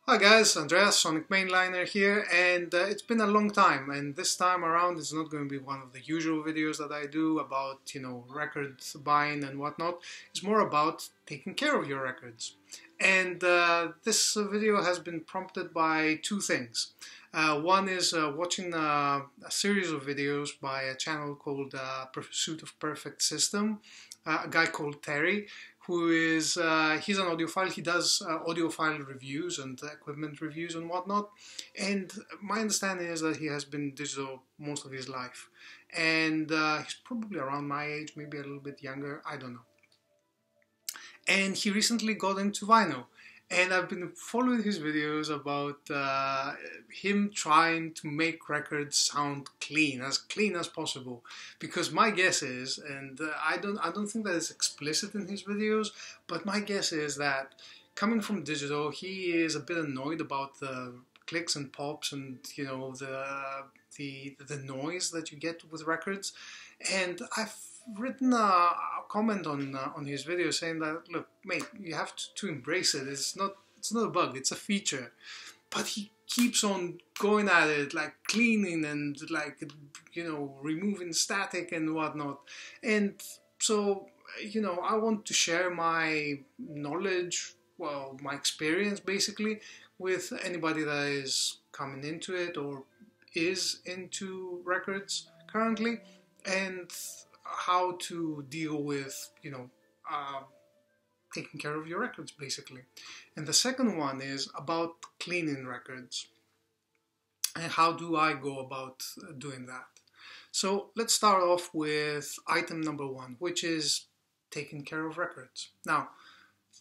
Hi guys, Andreas, Sonic Mainliner here, and it's been a long time, and this time around it's not going to be one of the usual videos that I do about, records buying and whatnot. It's more about taking care of your records. And this video has been prompted by two things. One is watching a series of videos by a channel called Pursuit of Perfect System, a guy called Terry, who is, he's an audiophile. He does audiophile reviews and equipment reviews and whatnot. And my understanding is that he has been digital most of his life. And he's probably around my age, maybe a little bit younger, I don't know. And he recently got into vinyl. And I've been following his videos about him trying to make records sound clean as possible. Because my guess is, and I don't think that it's explicit in his videos, but my guess is that coming from digital, he is a bit annoyed about the clicks and pops and the noise that you get with records. And I've written a comment on his video saying that, look, mate, you have to embrace it. It's not a bug, it's a feature. But he keeps on going at it, like cleaning and removing static and whatnot. And so, I want to share my knowledge, well, my experience basically, with anybody that is coming into it or is into records currently, and how to deal with, taking care of your records basically. And the second one is about cleaning records. And how do I go about doing that? So let's start off with item number one, which is taking care of records. Now,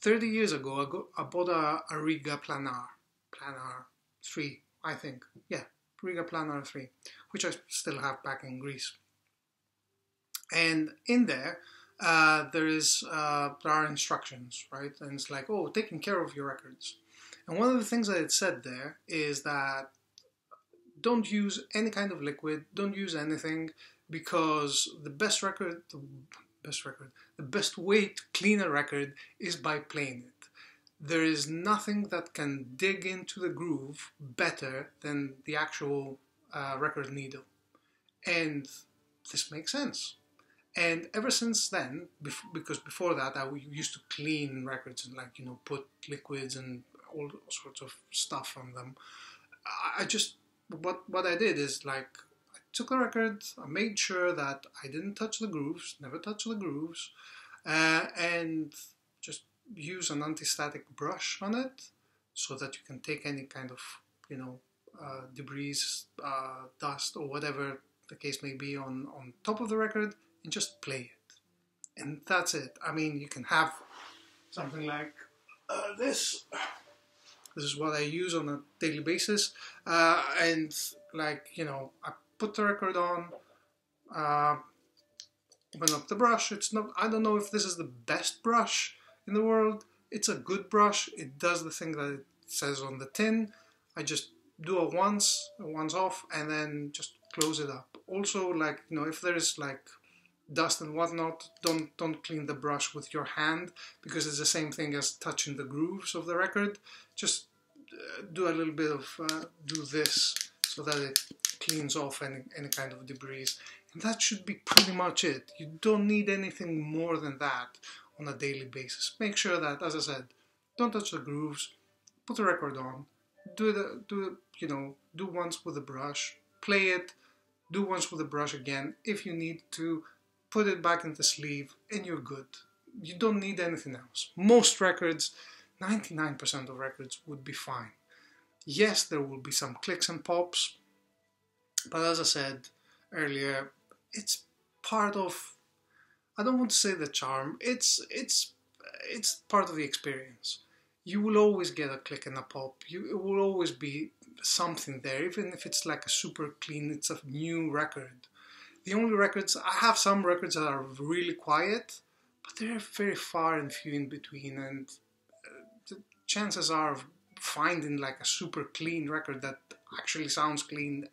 30 years ago, I bought a Riga Planar 3, I think. Yeah, Riga Planar 3, which I still have back in Greece. And in there, there are instructions, right? And it's like, oh, taking care of your records. And one of the things that it said there is that don't use any kind of liquid, don't use anything, because the best way to clean a record is by playing it. There is nothing that can dig into the groove better than the actual record needle. And this makes sense. And ever since then, because before that I used to clean records and put liquids and all sorts of stuff on them, I just, what I did is I took the record, I made sure that I didn't touch the grooves, never touch the grooves, and just use an anti-static brush on it so that you can take any kind of, debris, dust or whatever the case may be on top of the record, and just play it. And that's it. I mean, you can have something like this. This is what I use on a daily basis. And I put the record on, open up the brush. I don't know if this is the best brush in the world. It's a good brush. It does the thing that it says on the tin. I just do a once off, and then just close it up. Also, if there's dust and whatnot, don't clean the brush with your hand, because it's the same thing as touching the grooves of the record. Just do a little bit of do this so that it cleans off any kind of debris, and that should be pretty much it. You don't need anything more than that on a daily basis. Make sure that, as I said, don't touch the grooves, put the record on, do once with the brush, play it, do once with the brush again. If you need to, put it back in the sleeve, and you're good. You don't need anything else. Most records, 99% of records, would be fine. Yes, there will be some clicks and pops, but as I said earlier, it's part of, I don't want to say the charm, it's part of the experience. You will always get a click and a pop. It will always be something there, even if it's like a super clean, it's a new record. The only records, I have some records that are really quiet, but they're very far and few in between, and the chances are of finding a super clean record that actually sounds clean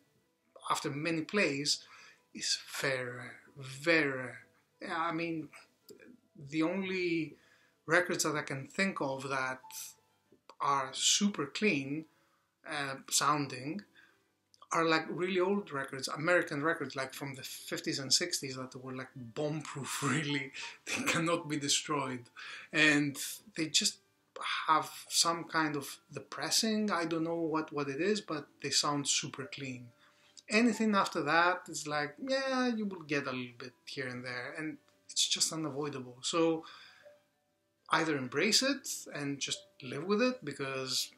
after many plays is very rare, very rare. I mean, the only records that I can think of that are super clean sounding are like really old records, American records, like from the 50s and 60s, that were like bomb-proof, really. They cannot be destroyed. And they just have some kind of the pressing, I don't know what it is, but they sound super clean. Anything after that is like, yeah, you will get a little bit here and there, and it's just unavoidable. So either embrace it and just live with it because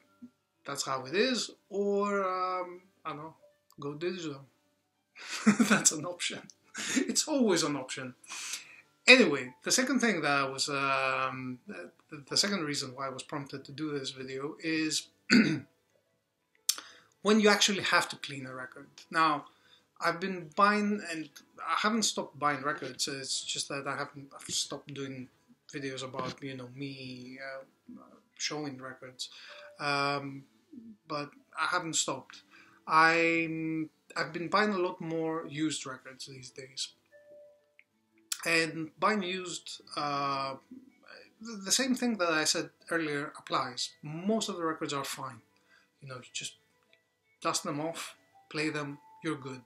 that's how it is, or I don't know, go digital. That's an option. It's always an option. Anyway, the second thing that I was, the second reason why I was prompted to do this video is when you actually have to clean a record. Now, I've been buying, and I haven't stopped buying records. It's just that I've stopped doing videos about, you know, me showing records. But I haven't stopped. I've been buying a lot more used records these days. And buying used, the same thing that I said earlier applies. Most of the records are fine. You know, you just dust them off, play them, you're good.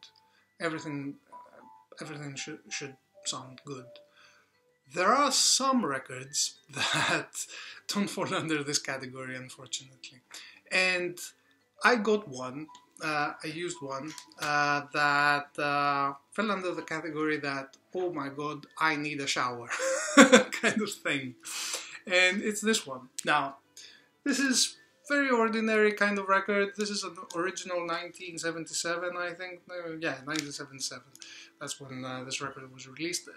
Everything should sound good. There are some records that don't fall under this category, unfortunately. And I got one, I used one, that fell under the category that, oh my god, I need a shower, kind of thing. And it's this one. Now, this is very ordinary kind of record. This is an original 1977, I think. Yeah, 1977. That's when this record was released.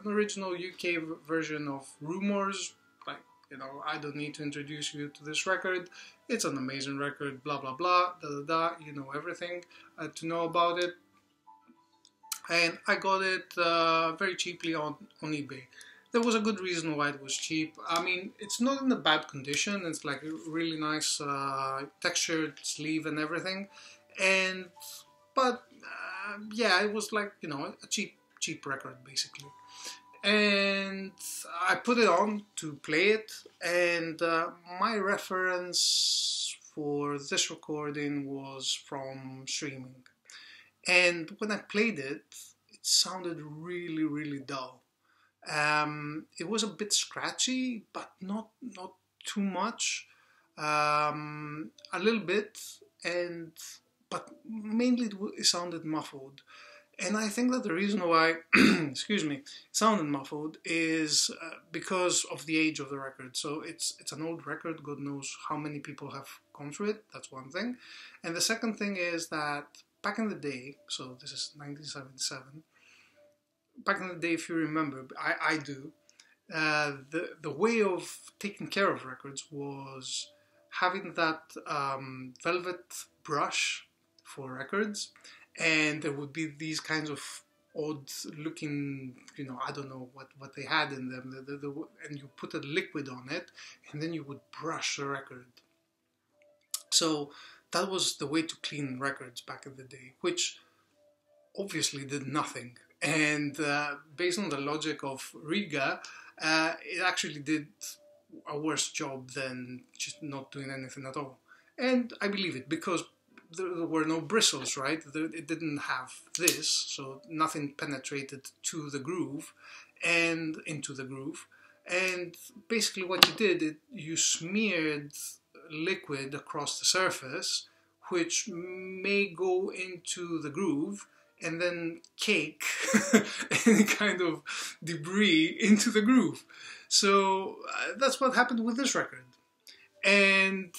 An original UK version of Rumours. Like, you know, I don't need to introduce you to this record. It's an amazing record, blah, blah, blah, da, da, da. You know everything to know about it. And I got it very cheaply on eBay. There was a good reason why it was cheap. I mean, it's not in a bad condition. It's like a really nice textured sleeve and everything. But yeah, it was like, you know, a cheap record basically. And I put it on to play it, and my reference for this recording was from streaming. And when I played it, it sounded really, really dull. It was a bit scratchy, but not too much. A little bit, but mainly it sounded muffled. And I think that the reason why, excuse me, it sounded muffled is because of the age of the record. So it's an old record. God knows how many people have gone through it. That's one thing. And the second thing is that back in the day, so this is 1977. Back in the day, if you remember, I do, the way of taking care of records was having that velvet brush for records, and there would be these kinds of odd looking, you know, I don't know what they had in them, and you put a liquid on it, and then you would brush the record. So that was the way to clean records back in the day, which obviously did nothing. And based on the logic of Riga, it actually did a worse job than just not doing anything at all. And I believe it, because there were no bristles, right? It didn't have this, so nothing penetrated to the groove and into the groove. And basically what you did, you smeared liquid across the surface, which may go into the groove and then cake any kind of debris into the groove. So that's what happened with this record. And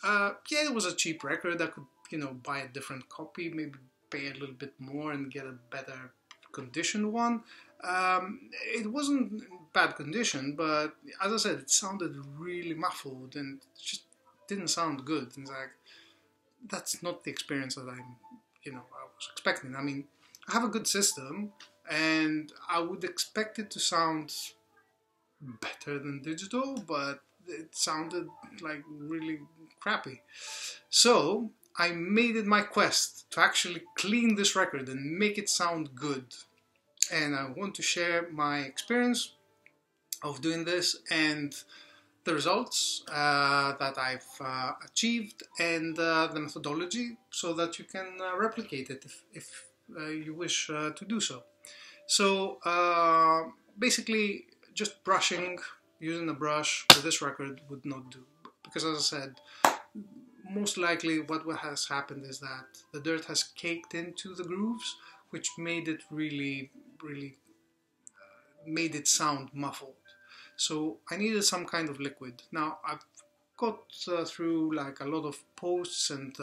yeah, it was a cheap record. I could, you know, buy a different copy, maybe pay a little bit more and get a better conditioned one. It wasn't in bad condition, but as I said, it sounded really muffled and just didn't sound good. It's like, that's not the experience that I was expecting. I mean, I have a good system, and I would expect it to sound better than digital, but it sounded like really crappy. So I made it my quest to actually clean this record and make it sound good. And I want to share my experience of doing this, and the results that I've achieved and the methodology so that you can replicate it if you wish to do so. So basically just brushing, using a brush with this record would not do, because as I said, most likely what has happened is that the dirt has caked into the grooves, which made it really made it sound muffled. So I needed some kind of liquid. Now I've got through like a lot of posts and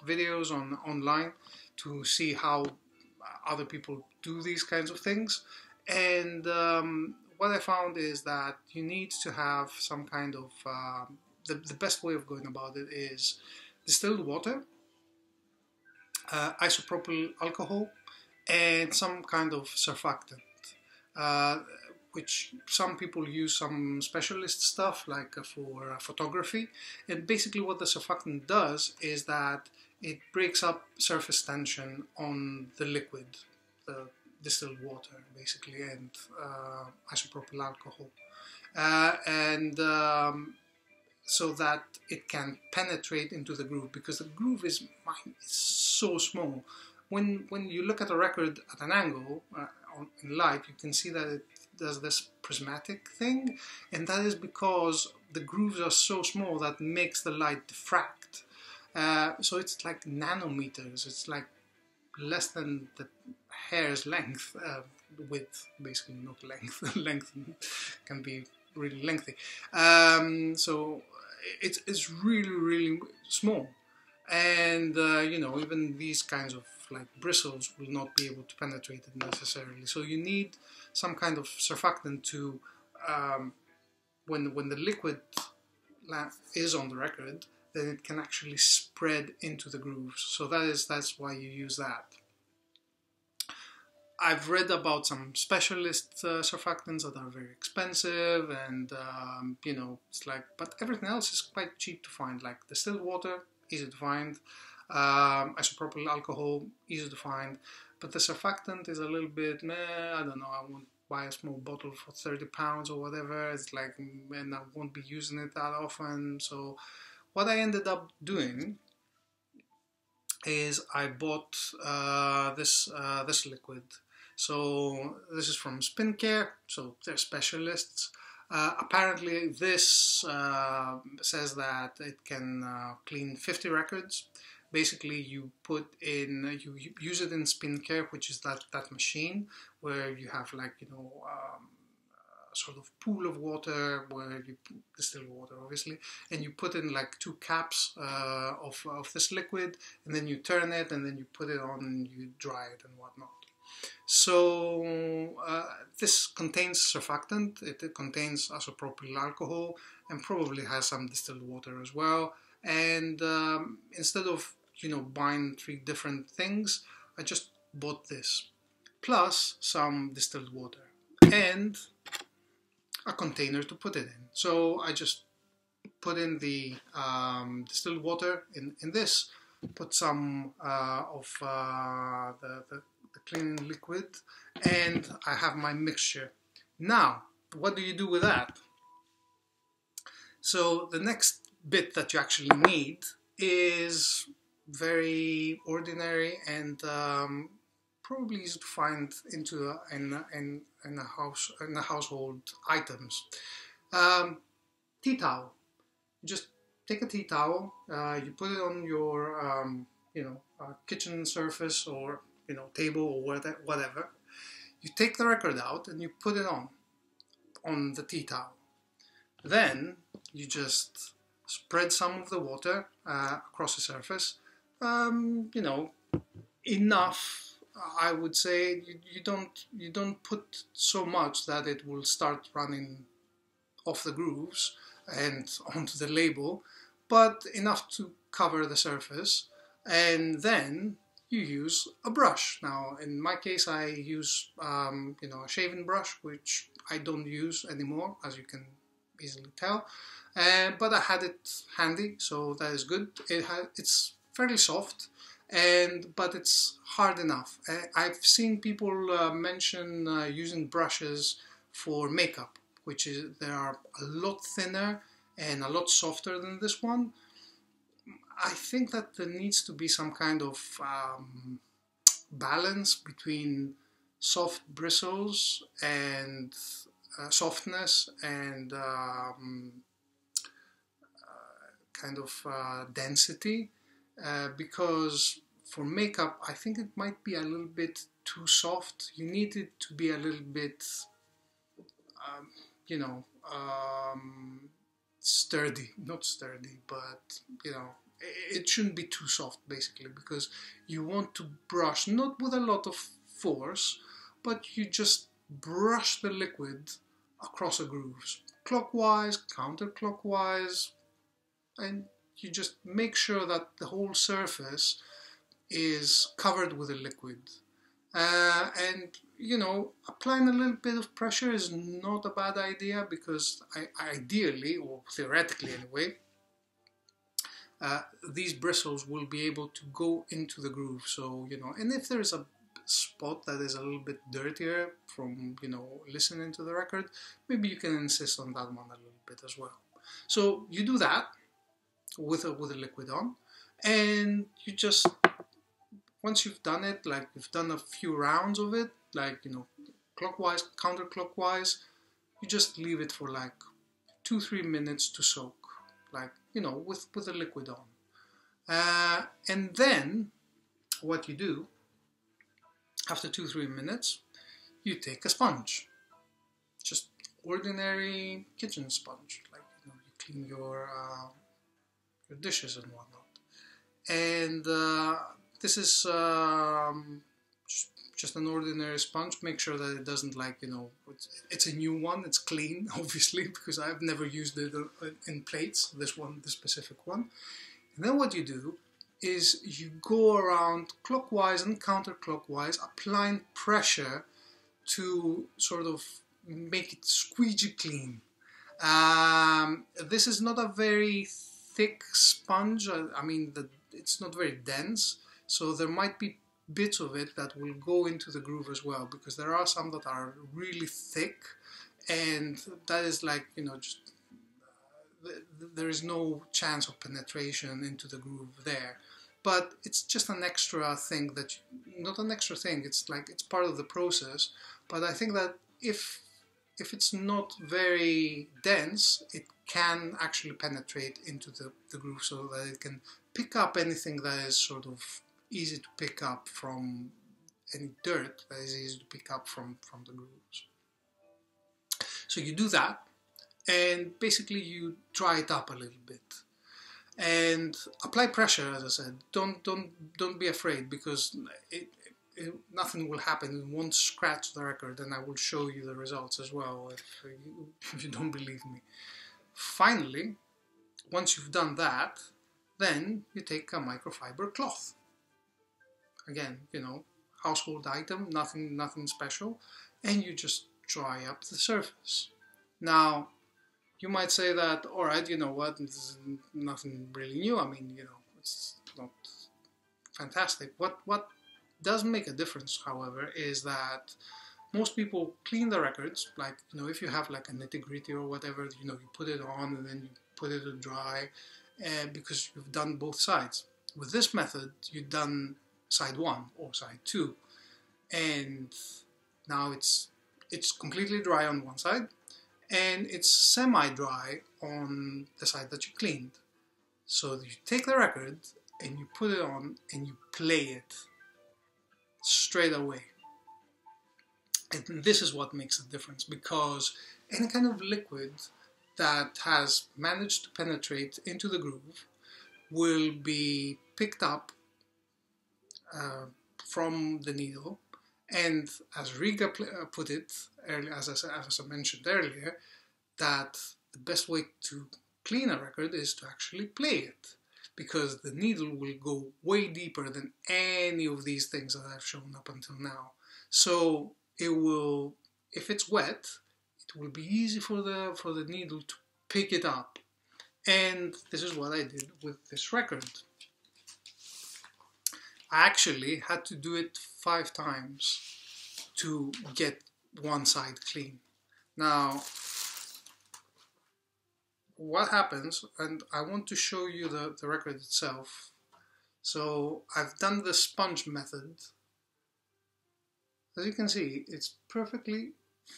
videos online to see how other people do these kinds of things, and what I found is that you need to have some kind of the best way of going about it is distilled water, isopropyl alcohol, and some kind of surfactant, which some people use some specialist stuff like for photography. And basically what the surfactant does is that it breaks up surface tension on the liquid, the distilled water basically, and isopropyl alcohol, so that it can penetrate into the groove, because the groove is so small. When you look at a record at an angle in light, you can see that it does this prismatic thing, and that is because the grooves are so small that makes the light diffract. So it's like nanometers. It's like less than the hair's length, width, basically, not length. Length can be really lengthy. So it's really small, and you know, even these kinds of like bristles will not be able to penetrate it necessarily. So you need some kind of surfactant to when the liquid is on the record, then it can actually spread into the grooves. So that's why you use that. I've read about some specialist surfactants that are very expensive, and you know, it's like, but everything else is quite cheap to find. Like distilled water, easy to find. Isopropyl alcohol, easy to find. But the surfactant is a little bit, I don't know, I won't buy a small bottle for £30 or whatever. It's like, and I won't be using it that often. So what I ended up doing is I bought this liquid. So this is from Spincare, so they're specialists. Apparently this says that it can clean 50 records. Basically you put in, you use it in Spincare, which is that machine where you have like, you know, a sort of pool of water where you distill water obviously, and you put in like 2 caps of this liquid, and then you turn it, and then you put it on and you dry it and whatnot. So this contains surfactant, it contains isopropyl alcohol, and probably has some distilled water as well. And instead of, you know, buying 3 different things, I just bought this, plus some distilled water and a container to put it in. So I just put in the distilled water in this, put some of the cleaning liquid, and I have my mixture. Now, what do you do with that? So the next bit that you actually need is very ordinary and probably easy to find in household items. Tea towel. Just take a tea towel. You put it on your you know, kitchen surface, or you know, table or whatever. You take the record out and you put it on the tea towel. Then you just spread some of the water across the surface. You know, enough. I would say you don't put so much that it will start running off the grooves and onto the label, but enough to cover the surface, and then you use a brush. Now, in my case, I use you know, a shaving brush, which I don't use anymore, as you can easily tell. But I had it handy, so that is good. It's fairly soft, but it's hard enough. I've seen people mention using brushes for makeup, which is they are a lot thinner and a lot softer than this one. I think that there needs to be some kind of balance between soft bristles and softness and kind of density, because for makeup I think it might be a little bit too soft. You need it to be a little bit you know, sturdy, not sturdy, but you know, it shouldn't be too soft basically, because you want to brush not with a lot of force, but you just brush the liquid across the grooves, clockwise, counterclockwise, and you just make sure that the whole surface is covered with the liquid. And you know, applying a little bit of pressure is not a bad idea, because ideally, or theoretically anyway, these bristles will be able to go into the groove. So, you know, and if there is a spot that is a little bit dirtier from, you know, listening to the record, maybe you can insist on that one a little bit as well. So you do that with a liquid on, and you just, once you've done it, like you've done a few rounds of it, like, you know, clockwise, counterclockwise, you just leave it for like 2-3 minutes to soak, like, you know, with the liquid on. And then what you do, after 2-3 minutes, you take a sponge, just ordinary kitchen sponge, like, you know, you clean your dishes and whatnot. And this is just an ordinary sponge. Make sure that it doesn't, like, you know, it's a new one, it's clean, obviously, because I've never used it in plates, this specific one. And then what you do is you go around clockwise and counterclockwise, applying pressure to sort of make it squeegee clean. This is not a very thick sponge. I mean, it's not very dense, so there might be bits of it that will go into the groove as well, because there are some that are really thick, and that is like, you know, just there is no chance of penetration into the groove there. But it's just an extra thing that, not an extra thing, it's like, it's part of the process. But I think that if it's not very dense, it can actually penetrate into the groove, so that it can pick up anything that is sort of easy to pick up from, any dirt that is easy to pick up from the grooves. So you do that, and basically you dry it up a little bit. And apply pressure, as I said. Don't be afraid, because nothing will happen. It won't scratch the record, and I will show you the results as well if you don't believe me. Finally, once you've done that, then you take a microfiber cloth. Again, you know, household item, nothing special, and you just dry up the surface. Now, you might say that, all right, you know what, this is nothing really new. I mean, you know, it's not fantastic. What does make a difference, however, is that most people clean the records, like, you know, if you have like a nitty-gritty or whatever, you know, you put it on and then you put it to dry, because you've done both sides. With this method, you've done side 1 or side 2, and now it's completely dry on one side, and it's semi-dry on the side that you cleaned. So you take the record and you put it on and you play it straight away. And this is what makes a difference, because any kind of liquid that has managed to penetrate into the groove will be picked up from the needle. And as Riga put it earlier, as I mentioned earlier, that the best way to clean a record is to actually play it, because the needle will go way deeper than any of these things that I've shown up until now. So it will, if it's wet, it will be easy for the needle to pick it up. And this is what I did with this record. I actually had to do it 5 times to get one side clean. Now, what happens, and I want to show you the record itself. So I've done the sponge method. As you can see, it's perfectly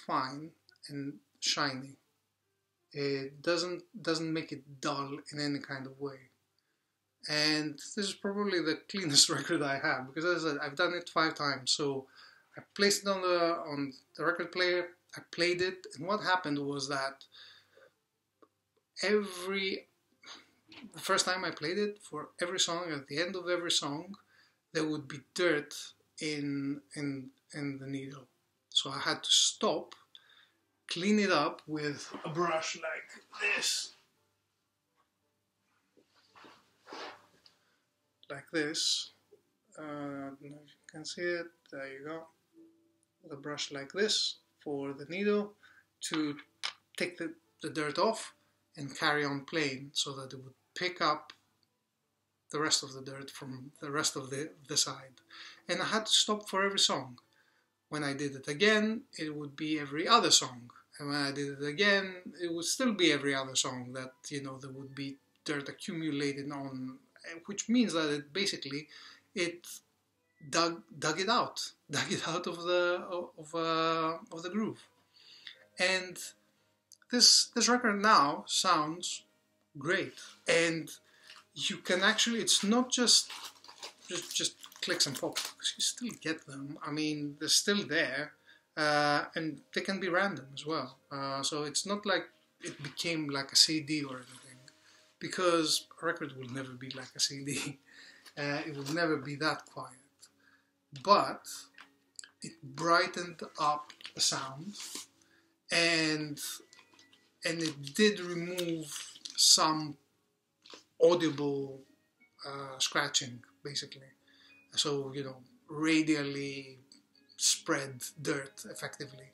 fine and shiny. It doesn't make it dull in any kind of way. And this is probably the cleanest record I have, because as I said, I've done it 5 times. So I placed it on the record player, I played it, and what happened was that the first time I played it, for every song, at the end of every song, there would be dirt in the needle. So I had to stop, clean it up with a brush like this. Like this. I don't know if you can see it. There you go. With a brush like this for the needle to take the dirt off and carry on playing, so that it would pick up the rest of the dirt from the rest of the side. And I had to stop for every song. When I did it again, it would be every other song. And when I did it again, it would still be every other song that, you know, there would be dirt accumulated on, which means that it basically, it dug it out of the groove. And this record now sounds great. And you can actually, it's not just clicks and pops, because you still get them. I mean, they're still there, and they can be random as well. So it's not like it became like a CD or anything, because a record will never be like a CD. It will never be that quiet. But it brightened up the sound, and it did remove some audible scratching, basically. So, you know, radially spread dirt effectively.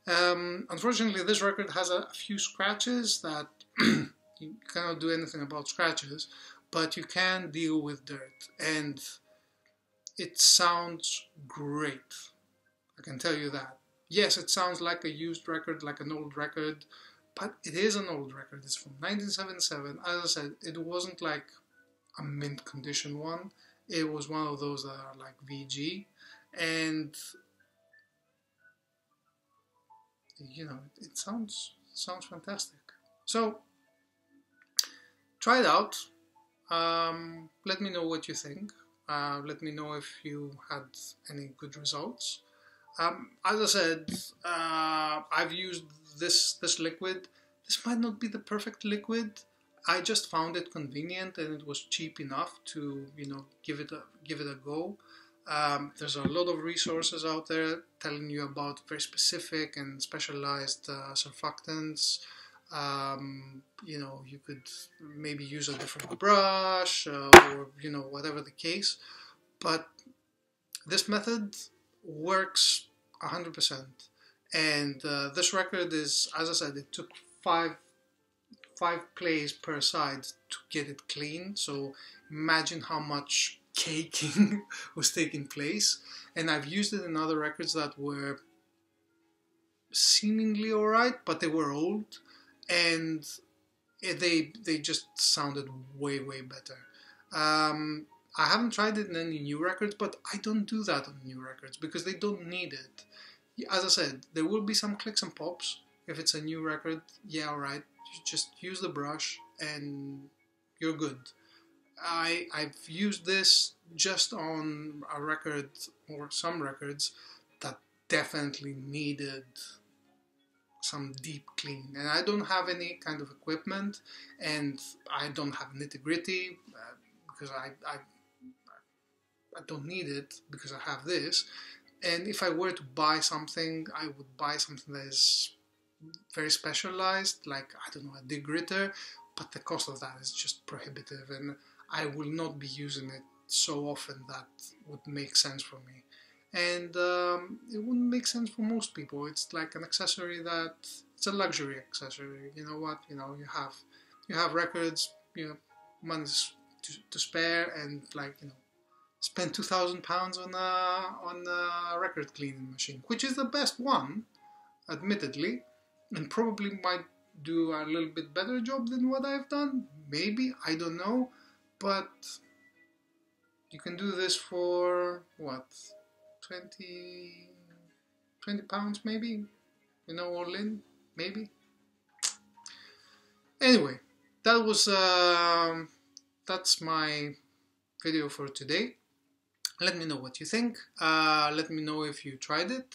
Unfortunately, this record has a few scratches that you cannot do anything about scratches, but you can deal with dirt, and it sounds great. I can tell you that. Yes, it sounds like a used record, like an old record, but it is an old record. It's from 1977. As I said, it wasn't like a mint condition one. It was one of those that are like VG, and you know, it sounds fantastic. So try it out. Let me know what you think. Let me know if you had any good results. As I said, I've used this liquid. This might not be the perfect liquid. I just found it convenient, and it was cheap enough to, you know, give it a go. There's a lot of resources out there telling you about very specific and specialized surfactants. You know, you could maybe use a different brush, or, you know, whatever the case. But this method works 100%. And this record is, as I said, it took five plays per side to get it clean. So imagine how much caking was taking place. And I've used it in other records that were seemingly alright, but they were old, and they just sounded way better. I haven't tried it in any new records, but I don't do that on new records because they don't need it. As I said, there will be some clicks and pops. If it's a new record, yeah, alright, you just use the brush and you're good. I've used this just on a record, or some records, that definitely needed some deep clean, and I don't have any kind of equipment, and I don't have nitty-gritty because I don't need it, because I have this. And if I were to buy something, I would buy something that is very specialized, like, I don't know, a degritter, but the cost of that is just prohibitive, and I will not be using it so often that would make sense for me. And it wouldn't make sense for most people. It's like an accessory that, it's a luxury accessory. You know what? You know, you have records, you know, money's to spare, and, like, you know, spend £2,000 on a record cleaning machine, which is the best one, admittedly, and probably do a little bit better job than what I've done. Maybe, I don't know, but you can do this for what, 20 pounds maybe, you know, all in, maybe. Anyway, that was that's my video for today. Let me know what you think. Let me know if you tried it,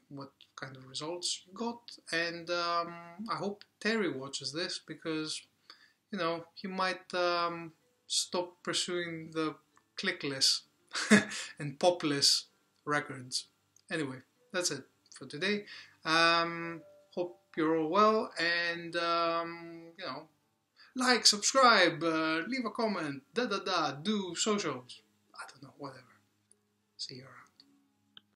what kind of results you got, and I hope Terry watches this, because, you know, he might stop pursuing the clickless and popless records. Anyway, that's it for today. Hope you're all well, and you know, like, subscribe, leave a comment, do socials. I don't know, whatever. See you around.